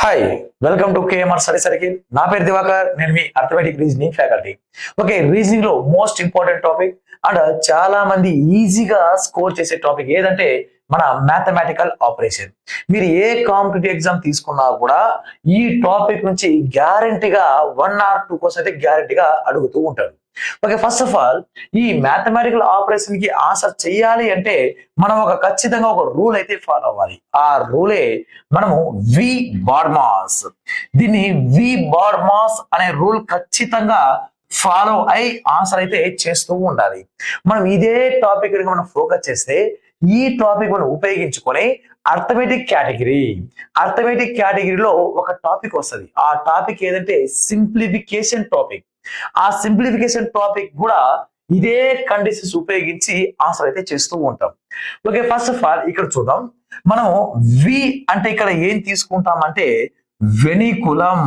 Hi, welcome to KMR study circle. నా పేరు దివాకర్. నేను మీ arithmetic reasoning faculty. Okay, reasoning లో మోస్ట్ ఇంపార్టెంట్ టాపిక్ అండ్ చాలా మంది ఈజీగా స్కోర్ చేసే టాపిక్ ఏదంటే మన మ్యాథమెటికల్ ఆపరేషన్. మీరు ఏ కాంపిటేటివ్ ఎగ్జామ్ తీసుకున్నా కూడా ఈ టాపిక్ నుంచి గ్యారంటీగా 1 or 2 క్వశ్చన్ అయితే గ్యారంటీగా అడుగుతూ ఉంటారు. ఓకే, ఫస్ట్ ఆఫ్ ఆల్ ఈ మ్యాథమెటికల్ ఆపరేషన్ కి ఆన్సర్ చేయాలి అంటే మనం ఖచ్చితంగా ఒక రూల్ అయితే ఫాలో అవ్వాలి. ఆ రూలే మనము వి బార్మాస్. దీన్ని వి బార్మాస్ అనే రూల్ ఖచ్చితంగా ఫాలో అయి ఆన్సర్ అయితే చేస్తూ ఉండాలి. మనం ఇదే టాపిక్ మనం ఫోకస్ చేస్తే ఈ టాపిక్ మనం ఉపయోగించుకొని అర్థమెటిక్ కేటగిరీలో ఒక టాపిక్ వస్తుంది. ఆ టాపిక్ ఏదంటే సింప్లిఫికేషన్ టాపిక్. ఆ సింప్లిఫికేషన్ టాపిక్ కూడా ఇదే కండిషన్స్ ఉపయోగించి ఆన్సర్ అయితే చేస్తూ ఉంటాం. ఓకే, ఫస్ట్ ఆఫ్ ఆల్ ఇక్కడ చూద్దాం. మనం వి అంటే ఇక్కడ ఏం తీసుకుంటామంటే వెనికులం.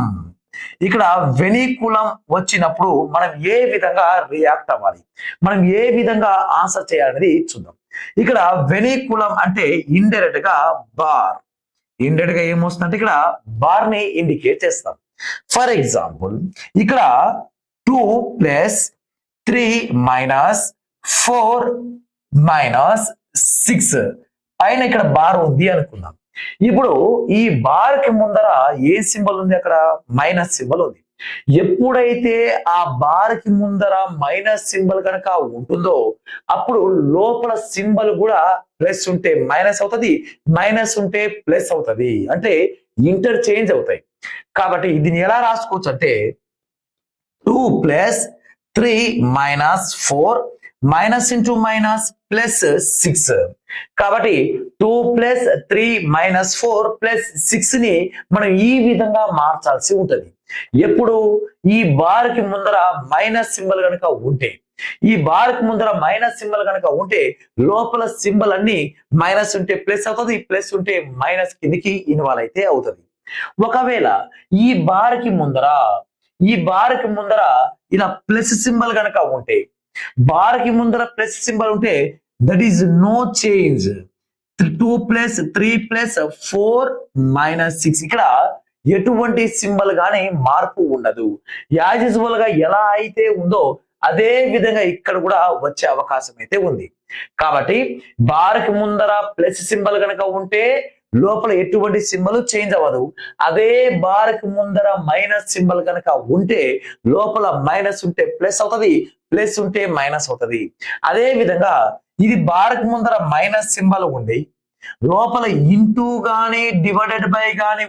ఇక్కడ వెనికులం వచ్చినప్పుడు మనం ఏ విధంగా రియాక్ట్ అవ్వాలి, మనం ఏ విధంగా ఆన్సర్ చేయాలనేది చూద్దాం. ఇక్కడ వెనికులం అంటే ఇండైరెక్ట్ గా బార్. ఇండైరెక్ట్ గా ఏమొస్తుందంటే ఇక్కడ బార్ ని ఇండికేట్ చేస్తాం. ఫర్ ఎగ్జాంపుల్ ఇక్కడ 2 + 3 - 4 - 6 పైన ఇక్కడ బార్ ఉంది అనుకుందాం. ఇప్పుడు ఈ బార్ కి ముందర ఏ సింబల్ ఉంది? అక్కడ మైనస్ సింబల్ ఉంది. ఎప్పుడైతే ఆ బార్ కి ముందర మైనస్ సింబల్ కనుక ఉంటుందో అప్పుడు లోపల సింబల్ కూడా ప్లస్ ఉంటే మైనస్ అవుతుంది, మైనస్ ఉంటే ప్లస్ అవుతుంది. అంటే ఇంటర్చేంజ్ అవుతాయి. కాబట్టి దీన్ని ఎలా రాసుకోవచ్చు అంటే 2 + 3 - 4 మైనస్ ఇంటూ మైనస్ ప్లస్ 6. కాబట్టి 2 + 3 - 4 + 6 ని మనం ఈ విధంగా మార్చాల్సి ఉంటుంది. ఎప్పుడు ఈ బార్ కి ముందర మైనస్ సింబల్ కనుక ఉంటే, ఈ బార్ కి ముందర మైనస్ సింబల్ కనుక ఉంటే లోపల సింబల్ అన్ని మైనస్ ఉంటే ప్లస్ అవుతుంది, ప్లస్ ఉంటే మైనస్ కిందికి ఇన్వాల్వ్ అయితే అవుతుంది. ఒకవేళ ఈ బార్ కి ముందర ఇలా ప్లస్ సింబల్ కనుక ఉంటే, బార్ కి ముందర ప్లస్ సింబల్ ఉంటే దట్ ఈస్ నో చేంజ్. 2 + 3 + 4 - 6 ఇక్కడ ఎటువంటి సింబల్ గానీ మార్పు ఉండదు. యాజ్ యూజువల్ గా ఎలా అయితే ఉందో అదే విధంగా ఇక్కడ కూడా వచ్చే అవకాశం అయితే ఉంది. కాబట్టి బార్ కి ముందర ప్లస్ సింబల్ కనుక ఉంటే లోపల ఎటువంటి సింబల్ చేంజ్ అవ్వదు. అదే బార్ కి ముందర మైనస్ సింబల్ కనుక ఉంటే లోపల మైనస్ ఉంటే ప్లస్ అవుతుంది, ప్లస్ ఉంటే మైనస్ అవుతుంది. అదే విధంగా ఇది బార్ కి ముందర మైనస్ సింబల్ ఉంది, లోపల ఇంటూ గానీ డివైడెడ్ బై గానీ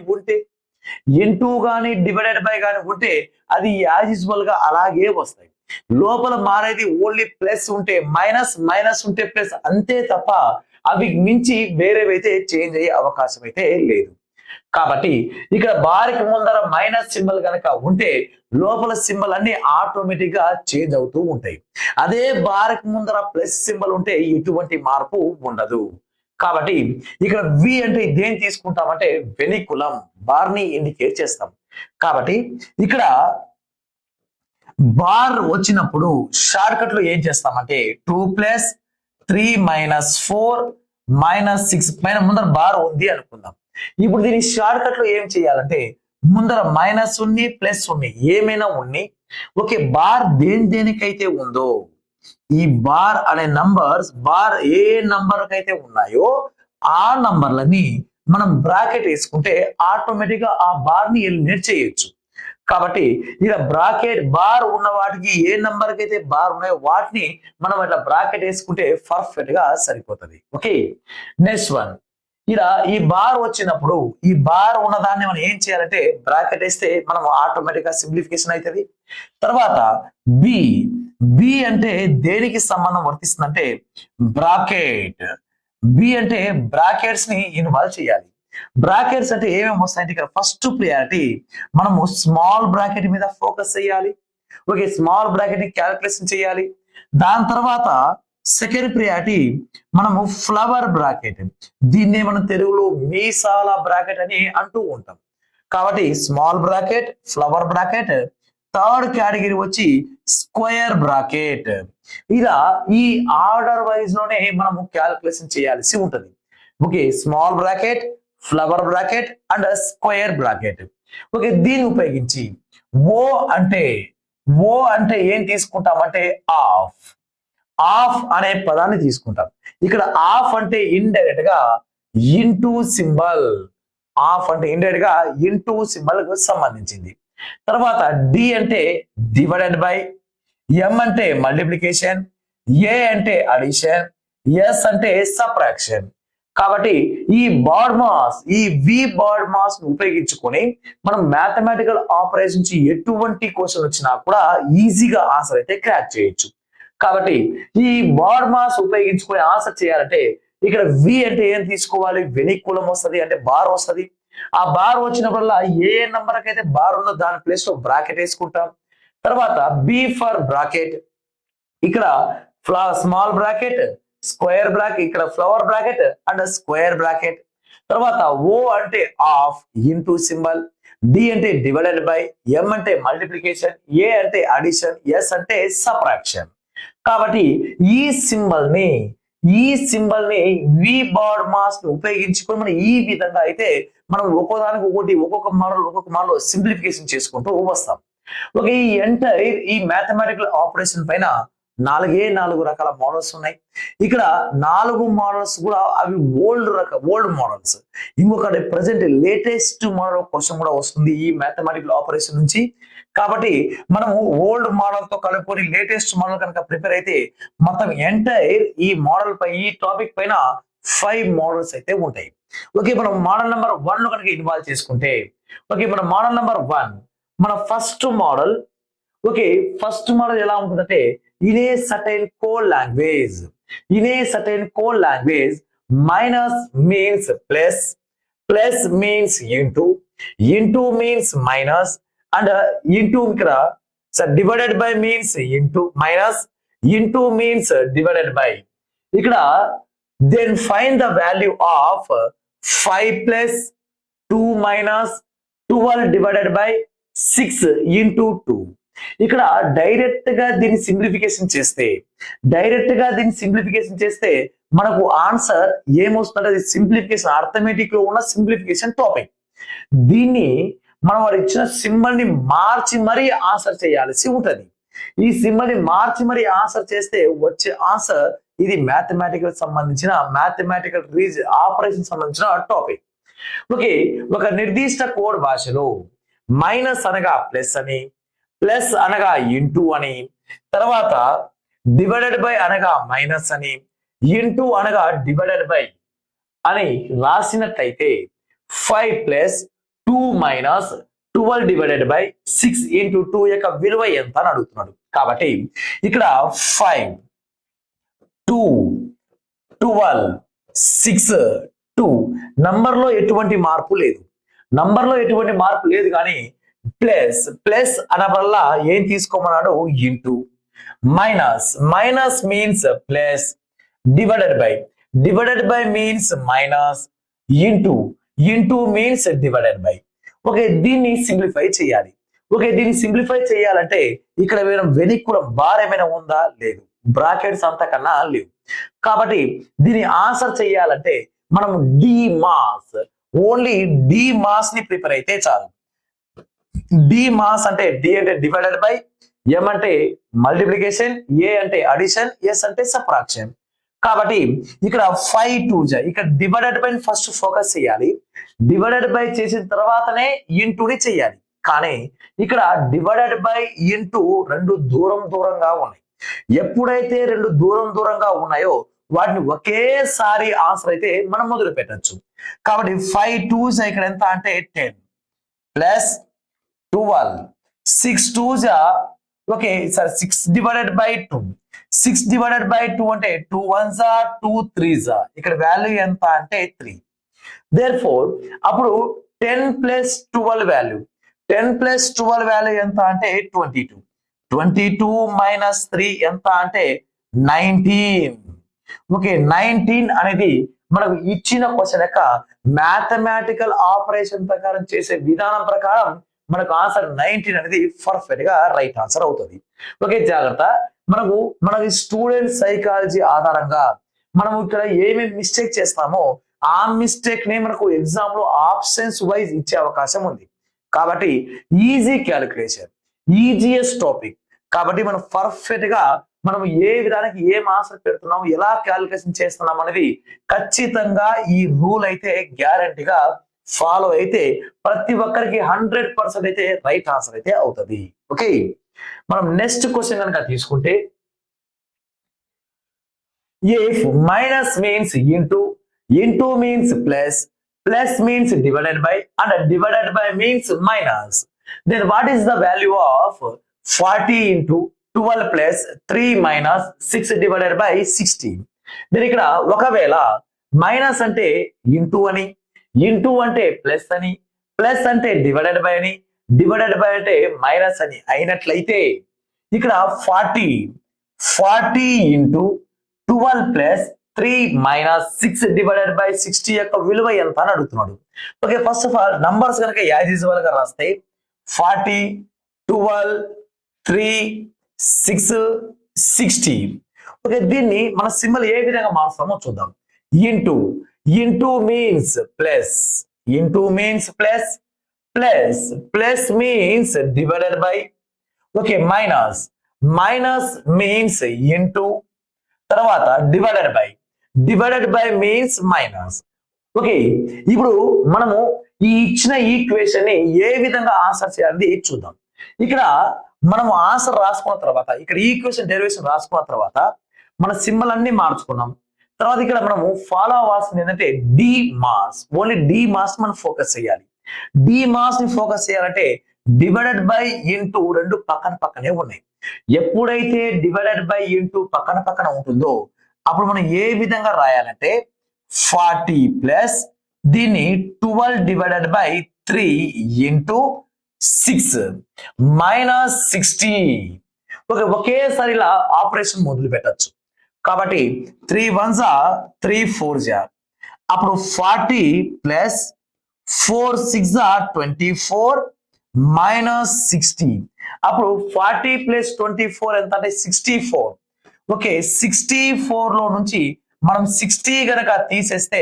ఉంటే, అది యాజ్ యూజువల్ గా అలాగే వస్తాయి. లోపల మారేది ఓన్లీ ప్లస్ ఉంటే మైనస్, మైనస్ ఉంటే ప్లస్, అంతే తప్ప అవి మించి వేరేవైతే చేంజ్ అయ్యే అవకాశం అయితే లేదు. కాబట్టి ఇక్కడ బార్కి ముందర మైనస్ సింబల్ కనుక ఉంటే లోపల సింబల్ అన్ని ఆటోమేటిక్ గా చేంజ్ అవుతూ ఉంటాయి. అదే బార్కి ముందర ప్లస్ సింబల్ ఉంటే ఎటువంటి మార్పు ఉండదు. కాబట్టి ఇక్కడ వి అంటే దేని తీసుకుంటామంటే వెనికులం, బార్ ని ఇండికేట్ చేస్తాం. కాబట్టి ఇక్కడ బార్ వచ్చినప్పుడు షార్ట్ కట్ లో ఏం చేస్తామంటే 2 + 3 - 4 - 6 పైన ముందర బార్ ఉంది అనుకుందాం. ఇప్పుడు దీని షార్ట్ కట్ లో ఏం చేయాలంటే ముందర మైనస్ ఉన్ని ప్లస్ ఉన్ని ఏమైనా ఉన్ని, ఓకే, బార్ దేనికైతే ఉందో ఈ బార్ అనే నంబర్స్, బార్ ఏ నంబర్ కైతే ఉన్నాయో ఆ నంబర్లని మనం బ్రాకెట్ వేసుకుంటే ఆటోమేటిక్ గా ఆ బార్ ని ఎలిమినేట్ చేయొచ్చు. కాబట్టి ఇలా బ్రాకెట్ బార్ ఉన్న వాటికి ఏ నంబర్ కి అయితే బార్ ఉన్నాయో వాటిని మనం ఇట్లా బ్రాకెట్ వేసుకుంటే పర్ఫెక్ట్ గా సరిపోతుంది. Okay, next one. ఇలా ఈ బార్ వచ్చినప్పుడు ఈ బార్ ఉన్న దాన్ని మనం ఏం చేయాలంటే బ్రాకెట్ వేస్తే మనం ఆటోమేటిక్ గా సింప్లిఫికేషన్ అవుతుంది. తర్వాత బి అంటే దేనికి సంబంధం వర్తిస్తుందంటే బ్రాకెట్. బి అంటే బ్రాకెట్స్ ని ఇన్వాల్వ్ చేయాలి. బ్రాకెట్స్ అంటే ఏమేమి వస్తాయంటే ఇక్కడ ఫస్ట్ ప్రియారిటీ మనము స్మాల్ బ్రాకెట్ మీద ఫోకస్ చేయాలి. ఓకే, స్మాల్ బ్రాకెట్ ని క్యాలిక్యులేషన్ చేయాలి. దాని తర్వాత సెకండ్ ప్రియారిటీ మనము ఫ్లవర్ బ్రాకెట్, దీన్నే మనం తెలుగులో మీసాల బ్రాకెట్ అని అంటూ ఉంటాం. కాబట్టి small bracket, flower bracket. Third category వచ్చి స్క్వేర్ బ్రాకెట్. ఇలా ఈ ఆర్డర్ వైజ్ లోనే మనము క్యాలిక్యులేషన్ చేయాల్సి ఉంటుంది. Okay, small bracket, flower bracket and square bracket. Okay, దీన్ని ఉపయోగించి ఓ అంటే ఏం తీసుకుంటామంటే ఆఫ్ అనే పదాన్ని తీసుకుంటాం. ఇక్కడ ఆఫ్ అంటే ఇండైరెక్ట్ గా ఇంటూ సింబల్, ఆఫ్ అంటే ఇండైరెక్ట్ గా ఇంటూ సింబల్ కు సంబంధించింది. తర్వాత డి అంటే డివైడెడ్ బై, ఎం అంటే మల్టిప్లికేషన్, ఏ అంటే అడిషన్, ఎస్ అంటే సబ్ట్రాక్షన్. కాబట్టి ఈ బాడ్ మాస్, ఈ వి బాడ్ మాస్ ఉపయోగించుకొని మనం మ్యాథమెటికల్ ఆపరేషన్స్ ఎటువంటి క్వశ్చన్ వచ్చినా కూడా ఈజీగా ఆన్సర్ అయితే క్రాక్ చేయొచ్చు. కాబట్టి ఈ బాడ్ మాస్ ఉపయోగించుకొని ఆన్సర్ చేయాలంటే ఇక్కడ వి అంటే ఏం తీసుకోవాలి, వెనికులం వస్తుంది అంటే బార్ వస్తుంది. ఆ బార్ వచ్చినప్పుడల్లా ఏ నంబర్ అయితే బార్ ఉందో దాని ప్లేస్ లో బ్రాకెట్ వేసుకుంటాం. తర్వాత బి ఫర్ బ్రాకెట్, ఇక్కడ స్మాల్ బ్రాకెట్, స్క్వేర్ బ్రాకెట్, ఇక్కడ flower bracket and square bracket. తర్వాత ఓ అంటే ఆఫ్ ఇంటూ సింబల్, డి అంటే డివైడెడ్ బై, ఎం అంటే మల్టిప్లికేషన్, ఏ అంటే అడిషన్, ఎస్ అంటే సబ్ట్రాక్షన్. కాబట్టి ఈ సింబల్ ని వి బాడ్ మాస్ ని ఉపయోగించుకొని మనం ఈ విధంగా అయితే మనం ఒక్కోదానికి ఒక్కొక్క మోడల్ సింప్లిఫికేషన్ చేసుకుంటూ వస్తాం. ఓకే, ఈ ఎంటైర్ ఈ మ్యాథమెటికల్ ఆపరేషన్ పైన 4 రకాల మోడల్స్ ఉన్నాయి. ఇక్కడ 4 మోడల్స్ కూడా అవి ఓల్డ్ మోడల్స్. ఇంకొకటి ప్రెసెంట్ లేటెస్ట్ మోడల్ క్వశ్చన్ కూడా వస్తుంది ఈ మ్యాథమెటికల్ ఆపరేషన్ నుంచి. కాబట్టి మనము ఓల్డ్ మోడల్ తో కలుపుకొని లేటెస్ట్ మోడల్ కనుక ప్రిపేర్ అయితే మొత్తం ఎంటైర్ ఈ మోడల్ పై, ఈ టాపిక్ పైన 5 మోడల్స్ అయితే ఉంటాయి. ఓకే, మనం మోడల్ నెంబర్ 1 కనుక ఇన్వాల్వ్ చేసుకుంటే, ఓకే మన మోడల్ నెంబర్ 1 మన first model. Okay, first model ఎలా ఉంటుందంటే in a certain code language minus means plus means into means minus and into divided by means into minus into means divided by. ఇక్కడ then find the value of 5 plus 2 minus 12 divided by 6 into 2. ఇక్కడ direct గా దీన్ని simplification చేస్తే మనకు answer ఏమొస్తుందంటే అది simplification, arithmetic లో ఉన్న సింప్లిఫికేషన్ టాపిక్. దీన్ని మనం వాడు ఇచ్చిన సింబల్ ని మార్చి మరీ ఆన్సర్ చేయాల్సి ఉంటది. ఈ సింబల్ ని మార్చి మరీ ఆన్సర్ చేస్తే వచ్చే ఆన్సర్ ఇది మ్యాథమెటికల్ సంబంధించిన ఆపరేషన్ సంబంధించిన టాపిక్. ఓకే, ఒక నిర్దిష్ట కోడ్ భాషలో మైనస్ అనగా ప్లస్ అని, ప్లస్ అనగా ఇంటూ అని, తర్వాత డివైడెడ్ బై అనగా మైనస్ అని, ఇంటూ అనగా డివైడెడ్ బై అని రాసినట్లయితే 5 plus 2 minus 12 divided by 6 into 2 యొక్క విలువ ఎంత అని అడుగుతున్నాడు. కాబట్టి ఇక్కడ 5 2 12 6 2 నంబర్లో ఎటువంటి మార్పు లేదు కానీ ప్లస్ అనవల్ల ఏం తీసుకోమన్నాడు, into. Minus means plus, divided by means minus, into means divided by. Okay, దీన్ని సింప్లిఫై చేయాలి. ఓకే, దీన్ని సింప్లిఫై చేయాలంటే ఇక్కడ వెనికులం బార్ ఏమైనా ఉందా, లేదు. బ్రాకెట్స్ అంతకన్నా లేవు. కాబట్టి దీన్ని ఆన్సర్ చేయాలంటే మనం ఓన్లీ డి మాస్ ని ప్రిపేర్ అయితే చాలు. డి మాస్ అంటే డి అంటే డివైడెడ్ బై, ఎం అంటే మల్టిప్లికేషన్, ఏ అంటే అడిషన్, ఎస్ అంటే సబ్ట్రాక్షన్. కాబట్టి ఇక్కడ 5 2 ఇక్కడ డివైడెడ్ బై ఫస్ట్ ఫోకస్ చేయాలి. డివైడెడ్ బై చేసిన తర్వాతనే ఇంటూని చేయాలి. కానీ ఇక్కడ డివైడెడ్ బై ఇంటూ రెండు దూరంగా ఉన్నాయి. ఎప్పుడైతే రెండు దూరంగా ఉన్నాయో వాటిని ఒకేసారి ఆన్సర్ అయితే మనం మొదలు పెట్టచ్చు. కాబట్టి 5 2 ఇక్కడ ఎంత అంటే 10 plus 12 6 2 okay sir 6 divided by 2 6 divided by 2 అంటే 2 1s 2 3s ఇక్కడ వాల్యూ ఎంత అంటే 3. దేర్ఫోర్ అప్పుడు 10 ప్లస్ 12 వాల్యూ ఎంత అంటే 22 మైనస్ 3 ఎంత అంటే 19. ఓకే 19 అనేది మనకు ఇచ్చిన క్వశ్చన్ యొక్క మ్యాథమెటికల్ ఆపరేషన్ ప్రకారం చేసే విధానం ప్రకారం మనకు ఆన్సర్ 19 అనేది పర్ఫెక్ట్ గా రైట్ ఆన్సర్ అవుతుంది. ఓకే జాగ్రత్త, మనకి స్టూడెంట్ సైకాలజీ ఆధారంగా మనము ఇక్కడ ఏమేమి మిస్టేక్ చేస్తామో ఆ మిస్టేక్ ని మనకు ఎగ్జామ్ లో ఆప్షన్స్ వైజ్ ఇచ్చే అవకాశం ఉంది. కాబట్టి ఈజీ క్యాలిక్యులేషన్, ఈజియెస్ట్ టాపిక్. కాబట్టి మనం పర్ఫెక్ట్ గా మనం ఏ విధానికి ఏం ఆన్సర్ పెడుతున్నాం, ఎలా క్యాలిక్యులేషన్ చేస్తున్నాం అనేది ఖచ్చితంగా ఈ రూల్ అయితే గ్యారంటీగా ఫాలో అయితే ప్రతి ఒక్కరికి 100% అయితే రైట్ ఆన్సర్ అయితే అవుతుంది. ఓకే, మనం నెక్స్ట్ క్వశ్చన్ కనుక తీసుకుంటే, if minus means into means plus means divided by, and divided by means minus, then what is the value of 40 into 12 plus 3 minus 6 divided by 16? then ఇక్కడ ఒకవేళ minus అంటే into అని, into అంటే plus అని, plus అంటే divided by అని, divided by అంటే minus అని అయినట్లయితే ఇక్కడ 40 into 12 plus 3 minus 6 divided by 60 యొక్క విలువ ఎంత అని అడుగుతున్నాడు. Okay, first of all numbers కనుక యాజ్ యూజువల్ గా రాస్తే 40, 12, 3, 6, 60. ఓకే, దీన్ని మన సింబల్ ఏ విధంగా మారుస్తామో చూద్దాం. Into means plus, into means plus, plus means divided by, okay, minus means into, తర్వాత divided by means minus. Okay, ఇప్పుడు మనము ఈ ఇచ్చిన ఈక్వేషన్ ని ఏ విధంగా ఆన్సర్ చేయాలి చూద్దాం. ఇక్కడ మనము ఆన్సర్ రాసుకున్న తర్వాత, ఇక్కడ ఈక్వేషన్ డెరివేషన్ రాసుకున్న తర్వాత మన సింబల్ అన్ని మార్చుకున్నాం. తర్వాత ఇక్కడ మనము ఫాలో అవ్వాల్సింది ఏంటంటే DMAS, only DMAS మనం ఫోకస్ చేయాలి. డి మాస్ ని ఫోకస్ చేయాలంటే డివైడెడ్ బై ఇంటూ రెండు పక్కనే ఉన్నాయి. ఎప్పుడైతే డివైడెడ్ బై ఇంటూ పక్కన ఉంటుందో అప్పుడు మనం ఏ విధంగా రాయాలంటే 40 ప్లస్ దీన్ని 12 divided by 3 into 6 minus 60. Okay, ఒకేసారి ఇలా ఆపరేషన్ మొదలు పెట్టచ్చు. కాబట్టి 3 1s 3 4s, అప్పుడు 40 ప్లస్ 4 6 24 మైనస్ 60. అప్పుడు 40 ప్లస్ 24 ఎంత అంటే 64. ఓకే, 64 లో నుంచి మనం 60 గనక తీసేస్తే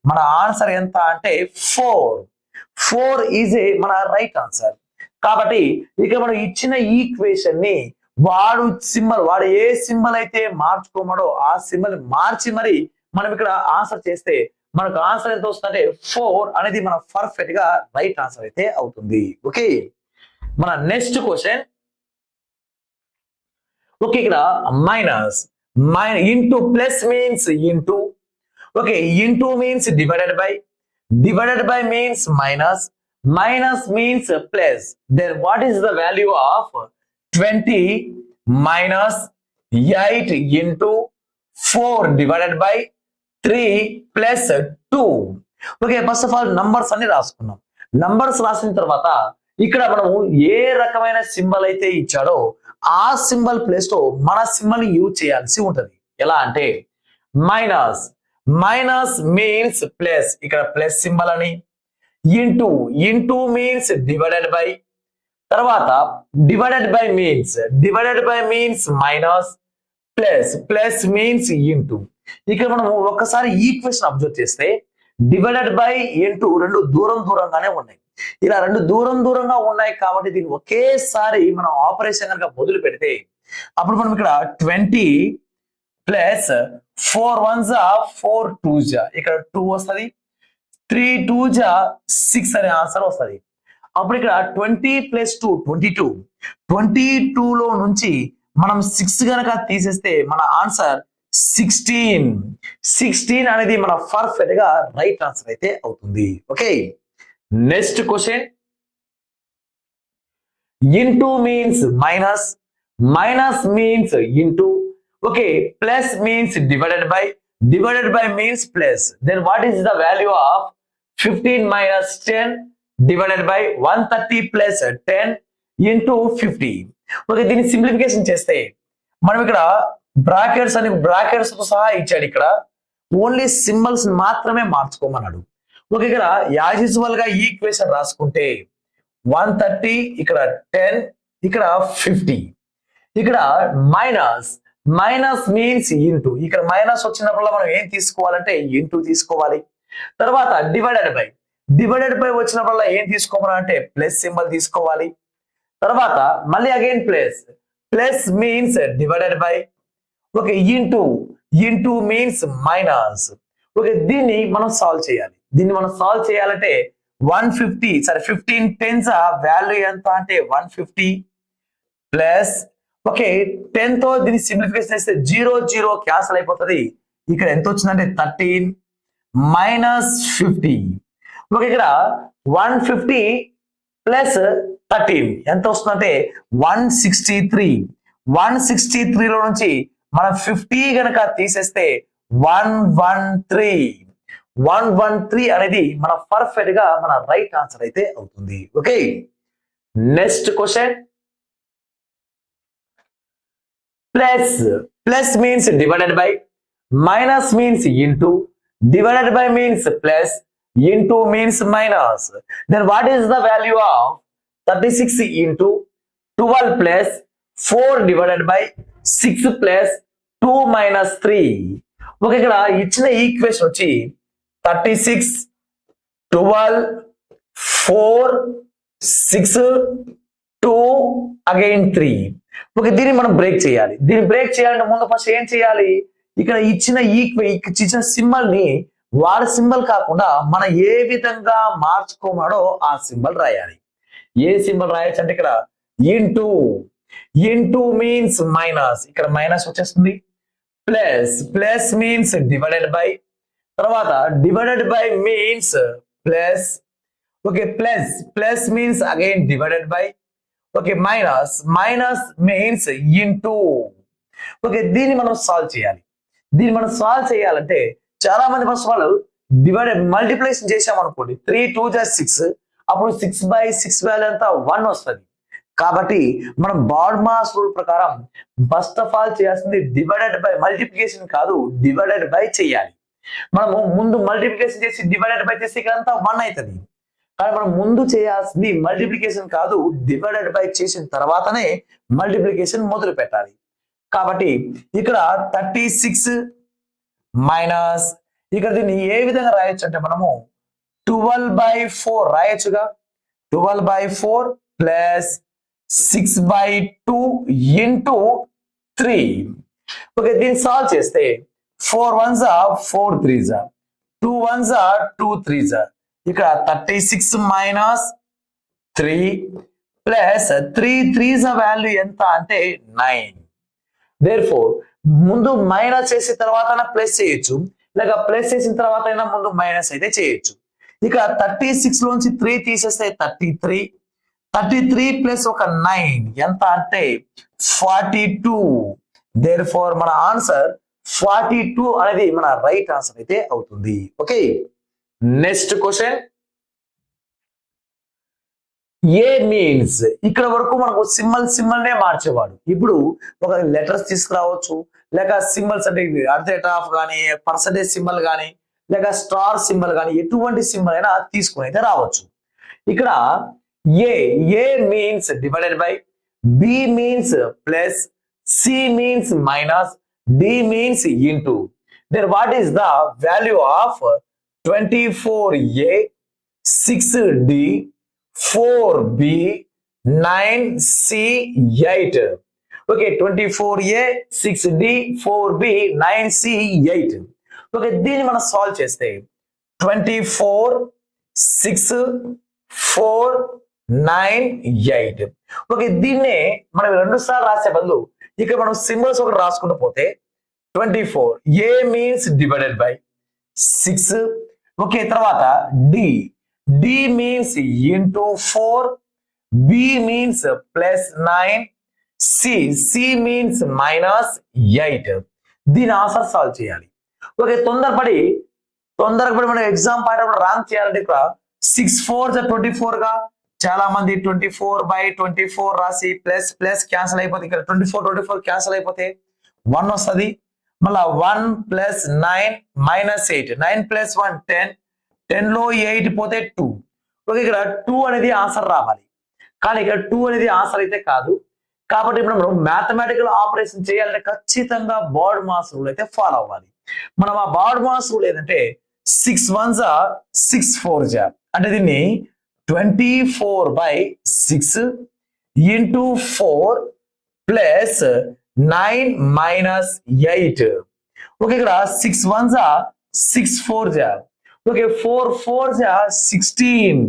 మన ఆన్సర్ ఎంత అంటే 4 ఈజ్ మన రైట్ ఆన్సర్. కాబట్టి ఇక మనం ఇచ్చిన ఈక్వేషన్ ని వాడు ఏ సింబల్ అయితే మార్చుకోమడో ఆ సింబల్ మార్చి మరి మనం ఇక్కడ ఆన్సర్ చేస్తే మనకు ఆన్సర్ ఎంత వస్తుందంటే 4 అనేది మన పర్ఫెక్ట్ గా రైట్ ఆన్సర్ అయితే అవుతుంది. ఓకే, మన నెక్స్ట్ క్వశ్చన్. ఓకే, ఇక్కడ minus into plus means into, okay, into means divided by means minus means plus. Then what is the value of 20 minus 8 into 4 divided by 3 plus 2. Okay, first of all numbers అన్ని రాసుకున్నాం. Numbers రాసిన తర్వాత ఇక్కడ మనము ఏ రకమైన symbol అయితే ఇచ్చాడో ఆ సింబల్ ప్లేస్ లో మన సింబల్ యూజ్ చేయాల్సి ఉంటది. ఎలా అంటే మైనస్ మీన్స్ ప్లస్, ఇక్కడ ప్లస్ సింబల్ అని, ఇంటూ మీన్స్ డివైడెడ్ బై, తర్వాత divided by means minus, plus means into. ఇక్కడ మనము ఒక్కసారి ఈక్వేషన్ అబ్జర్వ్ చేస్తే డివైడెడ్ బై ఇంటూ రెండు దూరంగానే ఉన్నాయి. ఇలా రెండు దూరంగా ఉన్నాయి కాబట్టి దీన్ని ఒకేసారి మనం ఆపరేషన్ కనుక మొదలు పెడితే అప్పుడు మనం ఇక్కడ 20 ప్లస్ 4 1s 4 2s, ఇక్కడ 2 వస్తుంది, 3 2s 6 అనే ఆన్సర్ వస్తుంది. అప్పుడు ఇక్కడ 20 ప్లస్ 2 22 లో నుంచి మనం 6 గనక తీసేస్తే మన ఆన్సర్ 16 అనేది మన పర్ఫెక్ట్ గా రైట్ ఆన్సర్ అయితే అవుతుంది. Okay, next question. Into means minus means into, okay, plus means divided by means plus. Then what is the value of 15 minus 10 divided by 130 plus 10 into 50. Okay, దీన్ని simplification చేస్తే మనం ఇక్కడ brackets తో సహా ఇచ్చాడు. ఇక్కడ ఓన్లీ సింబల్స్ మాత్రమే మార్చుకోమన్నాడు. Okay, ఇక్కడ యాజ్ యూజువల్ గా ఈక్వేషన్ రాసుకుంటే 130, ఇక్కడ 10, ఇక్కడ 50. ఇక్కడ మైనస్ మీన్స్ ఇంటూ, ఇక్కడ మైనస్ వచ్చినప్పుడు మనం ఏం తీసుకోవాలంటే ఇంటూ తీసుకోవాలి. తర్వాత డివైడెడ్ బై వచ్చినప్పుడల్లా ఏం తీసుకోమన్నా అంటే ప్లస్ సింబల్ తీసుకోవాలి. తర్వాత మళ్ళీ again plus means divided by. Okay, into means minus. Okay, దీన్ని మనం సాల్వ్ చేయాలంటే 150 15 10s వాల్యూ ఎంత అంటే 150 ప్లస్ ఓకే 10 తో దీన్ని సింప్లిఫికేషన్ చేస్తే 0 క్యాన్సిల్ అయిపోతుంది. ఇక్కడ ఎంత వచ్చిందంటే 13 మైనస్ 50. ఓకే, ఇక్కడ 150 ప్లస్ 13 ఎంత వస్తుందంటే 163 లో నుంచి మనం 50 గనక తీసేస్తే 113 అనేది మన పర్ఫెక్ట్ గా మన రైట్ ఆన్సర్ అయితే అవుతుంది. Okay, next question. Plus means divided by, minus means into, divided by means plus, into means minus. Then what is the value of 36 into 12 plus 4 divided by 6 plus 2 minus 3? Okay, ఇక్కడ ఇచ్చిన equation వచ్చి 36 12 4 6 2 again 3. Okay, దీన్ని మనం break చేయాలి. చేయాలంటే ముందు first ఏం చేయాలి? ఇక్కడ ఇచ్చిన సింబల్ ని వాడి సింబల్ కాకుండా మనం ఏ విధంగా మార్చుకోమాడో ఆ సింబల్ రాయాలి. ఏ సింబల్ రాయొచ్చు అంటే ఇక్కడ ఇంటూ మీన్స్ మైనస్, ఇక్కడ మైనస్ వచ్చేస్తుంది. ప్లస్ మీన్స్ డివైడెడ్ బై, తర్వాత divided by means plus. Okay, plus means again divided by. Okay, minus means into. Okay, దీన్ని మనం సాల్వ్ చేయాలంటే చాలా మంది ఫస్ట్ వాళ్ళు మల్టిప్లికేషన్ చేసామనుకోండి 3 2 6, అప్పుడు 6/6 వాల్యూ అంతా 1 వస్తుంది. కాబట్టి మనం బాడ్మాస్ రూల్ ప్రకారం ఫస్ట్ ఆఫ్ ఆల్ చేయాల్సింది డివైడెడ్ బై, మల్టిప్లికేషన్ కాదు డివైడెడ్ బై చేయాలి. మనము ముందు మల్టిప్లికేషన్ చేసి డివైడెడ్ బై చేస్తే ఇక్కడంతా 1 అవుతుంది. కానీ మనం ముందు చేయాల్సింది మల్టిప్లికేషన్ కాదు డివైడెడ్ బై చేసిన తర్వాతనే మల్టిప్లికేషన్ మొదలు పెట్టాలి. కాబట్టి ఇక్కడ 36 మైనస్, ఇక్కడ దీన్ని ఏ విధంగా రాయొచ్చు అంటే మనము 12/4 రాయొచ్చుగా. 12/4 ప్లస్ 6/2 ఇంటూ 3. ఓకే, దీన్ని సాల్వ్ చేస్తే 4 1s 4 3s 2 1s 2 3s. ఇక్కడ 36 మైనస్ 3 ప్లస్ 3 3s వాల్యూ ఎంత అంటే 9. Therefore, ముందు మైనస్ చేసిన తర్వాత ప్లస్ చేయొచ్చు, లేక ప్లస్ చేసిన తర్వాత అయినా ముందు మైనస్ అయితే చేయొచ్చు. ఇక 36 లోంచి 3 తీసేస్తే 33 ప్లస్ ఒక 9 ఎంత అంటే 42. Therefore, మన ఆన్సర్ 42 అనేది మన రైట్ ఆన్సర్ అయితే అవుతుంది. Okay, next question. A means, ఇక్కడ వరకు మనకు సింబల్ నే మార్చేవాడు. ఇప్పుడు ఒక లెటర్స్ తీసుకురావచ్చు, లేక సింబల్స్ అంటే అర్థెట్ ఆఫ్ కానీ, పర్సంటేజ్ సింబల్ కానీ, లేక స్టార్ సింబల్ కానీ, ఎటువంటి సింబల్ అయినా తీసుకుని అయితే రావచ్చు. ఇక్కడ A means divided by, B means plus, C means minus, D means into. Then what is the value of 24A 6D 4B 9C 8? Okay, 24A 6D 4B 9C 8. Okay, దీన్ని మనం solve చేస్తే 24 6 4 9 8. Okay, దీన్నే మనం 2 సార్లు రాసే బదులు ఇక్కడ మనం సింబల్స్ ఒకటి రాసుకుంటూ పోతే 24 A means divided by 6. Okay, తర్వాత D means into 4, B means plus 9, C means minus 8. దీని ఆన్సర్ సాల్వ్ చేయాలి. ఓకే, తొందరపడి మనం ఎగ్జామ్ పాయింట్ రాంగ్ చేయాలంటే ఇక్కడ 6 4s 24 గా చాలా మంది 24/24 రాసి ప్లస్ క్యాన్సిల్ అయిపోతే ఇక్కడ 24 క్యాన్సిల్ అయిపోతే 1 వస్తుంది. మళ్ళా 1 ప్లస్ 9 మైనస్ 8, 9 ప్లస్ 1 10, 10 లో 8 పోతే 2. ఓకే, ఇక్కడ 2 అనేది ఆన్సర్ రావాలి, కానీ ఇక్కడ 2 అనేది ఆన్సర్ అయితే కాదు. కాబట్టి ఇప్పుడు మనం మ్యాథమెటికల్ ఆపరేషన్ చేయాలంటే ఖచ్చితంగా బాడ్ మాస్ రూల్ అయితే ఫాలో అవ్వాలి. మనం ఆ బాడ్ మాస్ రూల్ ఏంటంటే 6 1s are 6 4s are అంటే దీన్ని 24/6 into 4 plus 9 minus 8. ఓకే ఇక్కడ 6 1s are 6 4s are okay 4 4s are 16.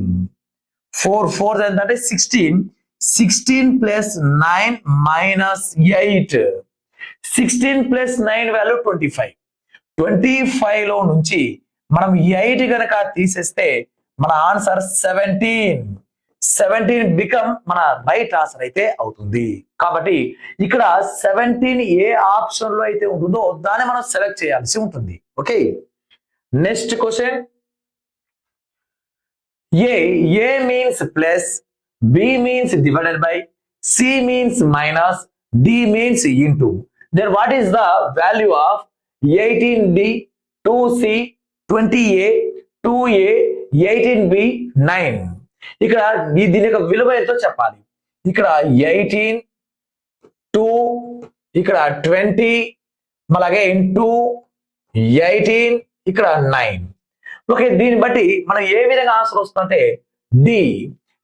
4 4s అంటే 16. 16 plus 9 minus 8. 16 plus 9 value 25. 25 లో నుంచి మనం 8 గనక తీసేస్తే మన ఆన్సర్ 17. 17 బికమ్ మన రైట్ ఆన్సర్ అయితే అవుతుంది. కాబట్టి ఇక్కడ 17 ఏ ఆప్షన్ లో అయితే ఉంటుందో దాన్ని మనం సెలెక్ట్ చేయాల్సి ఉంటుంది. Okay, next question. A means plus, B means divided by, C means minus, D means into. Then what is the value of 18D, 2C, 20A, 2A, 18B, 9? ఇక్కడ దీని యొక్క విలువ ఎంతో చెప్పాలి. ఇక్కడ 18, 2, ఇక్కడ 20, అలాగే ఇంటూ 18, ఇక్కడ 9. ఓకే, దీన్ని బట్టి మనం ఏ విధంగా ఆన్సర్ వస్తుందంటే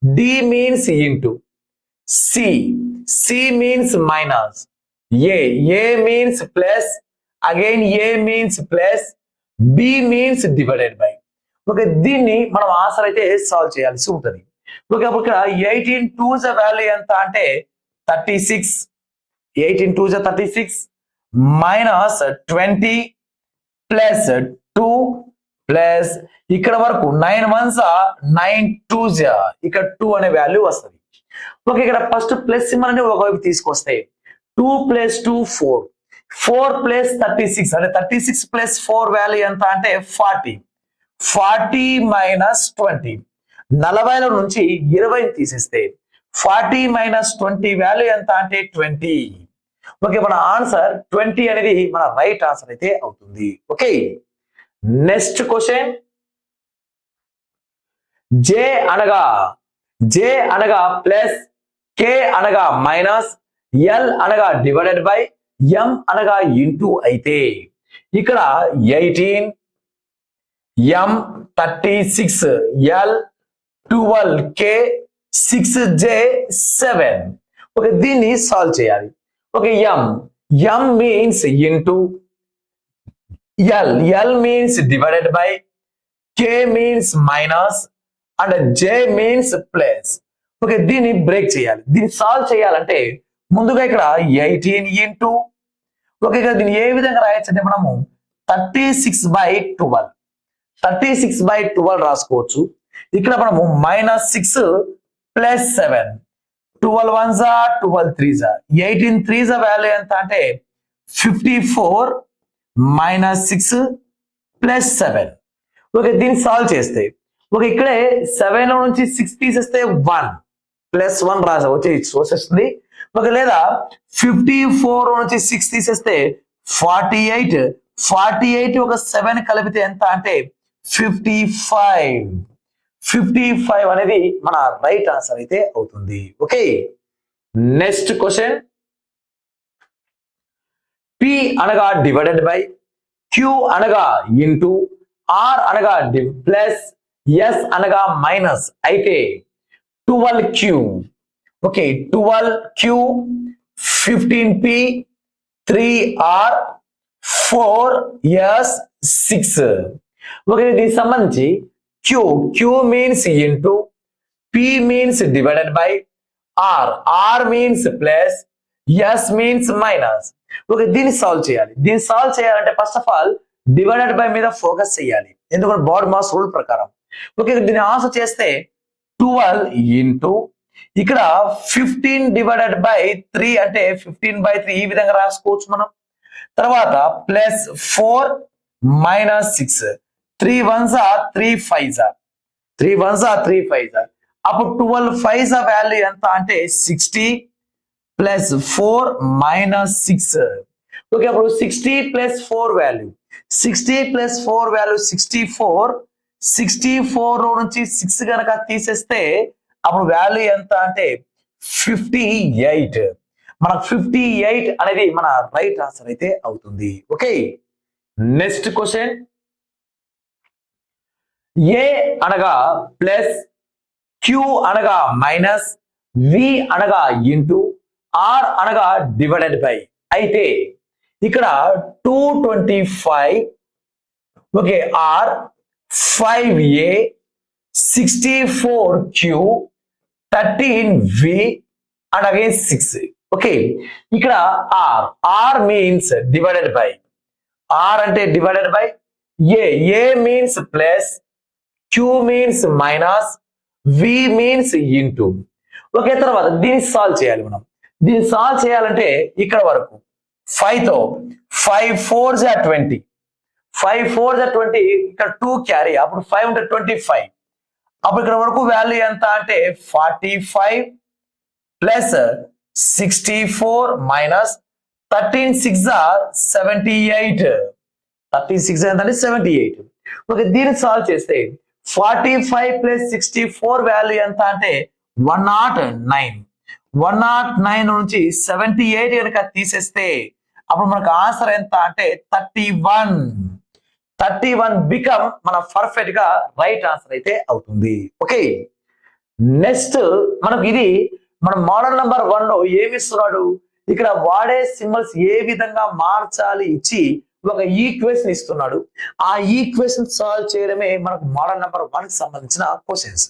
D means into, C means minus, A means plus, again A means plus, B means divided by. Okay, దీన్ని మనం ఆన్సర్ అయితే సాల్వ్ చేయాల్సి ఉంటుంది. ఓకే, అప్పుడు ఇక్కడ 18 2s వాల్యూ ఎంత అంటే 36. 18 2s 36 మైనస్ 20 ప్లస్ 2 ప్లస్ ఇక్కడ వరకు 9 1s 9 2s ఇక్కడ 2 అనే వాల్యూ వస్తుంది. ఓకే, ఇక్కడ ఫస్ట్ ప్లస్ సింబల్ అనేది ఒకవైపు తీసుకొస్తే 2 + 2 4, 4 + 36 అంటే 36 + 4 వాల్యూ ఎంత అంటే 40. 40 మైనస్ 20, 40లో నుంచి 20 తీసేస్తే 40 మైనస్ 20 వాల్యూ ఎంత అంటే 20. ఓకే, మన ఆన్సర్ 20 అనేది మన రైట్ ఆన్సర్ అయితే అవుతుంది. Okay, next question. జే అనగా ప్లస్, కే అనగా మైనస్, ఎల్ అనగా డివైడెడ్ బై, ఎం అనగా ఇంటూ అయితే ఇక్కడ 18, ఎం 36, ఎల్ 12, కే 6J 7. ఓకే, దీన్ని సాల్వ్ చేయాలి. Okay, M means into, L means divided by, K means minus, and J means plus. Okay, దీన్ని బ్రేక్ చేయాలి. దీన్ని సాల్వ్ చేయాలంటే ముందుగా ఇక్కడ 18 ఇంటూ, ఓకే ఇక్కడ దీన్ని ఏ విధంగా రాయొచ్చు అంటే మనము 36/12, 36/12 రాసుకోవచ్చు. ఇక్కడ మనము -6 + 7, 12 1s 12 3s, 18 3s వాల్యూ ఎంత అంటే 54 -6 + 7. ఓకే, దీన్ని సాల్వ్ చేస్తే ఓకే ఇక్కడే 7 లో నుంచి 6 తీసేస్తే 1 + 1 వచ్చేస్తుంది. ఓకే, లేదా 54 నుంచి 6 తీసేస్తే 48, 48 ఒక 7 కలిపితే ఎంత అంటే 55. 55 అనేది మన రైట్ ఆన్సర్ అయితే అవుతుంది. Okay, next question. P అనగా డివైడెడ్ బై, Q అనగా ఇంటూ, R అనగా ప్లస్, S అనగా మైనస్ అయితే 12Q. Okay, 12Q, 15P, 3R, 4S, 6. Okay, దీనికి సంబంధించి Q means into, P means divided by, R means plus, S means minus. Okay, దీన్ని solve చేయాలి. దీన్ని సాల్వ్ చేయాలంటే first of all divided by మీద focus చేయాలి, ఎందుకంటే బాడ్ మాస్ రూల్ ప్రకారం. ఓకే, దీన్ని ఆన్సర్ చేస్తే 12 ఇంటూ ఇక్కడ 15 డివైడెడ్ బై 3 అంటే 15/3 ఈ విధంగా రాసుకోవచ్చు మనం. తర్వాత plus 4 minus 6, 3 1s 3 5s, 3 1s 3 5s. అప్పుడు 12 5s వాల్యూ ఎంత అంటే 60 + 4 - 6. ఓకే, అప్పుడు 60 + 4 వాల్యూ, 60 + 4 వాల్యూ 64. 64 నుంచి 6 కనుక తీసేస్తే అప్పుడు వాల్యూ ఎంత అంటే 58. మనకు 58 అనేది మన రైట్ ఆన్సర్ అయితే అవుతుంది. Okay, next question. ఏ అనగా ప్లస్, క్యూ అనగా మైనస్, వి అనగా ఇంటూ, ఆర్ అనగా డివైడెడ్ బై. అయితే ఇక్కడ 225 okay R, 5a, 64q, 13v and again 6. Okay ఇక్కడ R means divided by, R అంటే divided by, A means plus, Q means minus, V means into. Okay తర్వాత దీన్ని solve చేయాలి మనం. దీన్ని సాల్వ్ చేయాలంటే ఇక్కడ వరకు 5 తో 5 4s are 20, 5 4s are 20, ఇక్కడ 2 క్యారీ, అప్పుడు 5 ఉంటే 25. అప్పుడు ఇక్కడ వరకు వాల్యూ ఎంత అంటే 45 ప్లస్ 64 మైనస్ 13 6 78, 36 ఏంటంటే 78. ఓకే దీన్ని సాల్వ్ చేస్తే 45 ప్లస్ 64 వాల్యూ ఎంత అంటే 109. 109 నుంచి 78 కనుక తీసేస్తే అప్పుడు మనకు ఆన్సర్ ఎంత అంటే 31. 31 బికమ్ మన పర్ఫెక్ట్ గా రైట్ ఆన్సర్ అయితే అవుతుంది. ఓకే నెక్స్ట్ మనకు ఇది మన మోడల్ నెంబర్ 1 లో ఏమి ఇస్తున్నాడు, ఇక్కడ వాడే సింబల్స్ ఏ విధంగా మార్చాలి ఇచ్చి ఒక ఈక్వేషన్ ఇస్తున్నాడు. ఆ ఈక్వేషన్ సాల్వ్ చేయడమే మనకు మోడల్ నెంబర్ 1 కి సంబంధించిన క్వశ్చన్స్.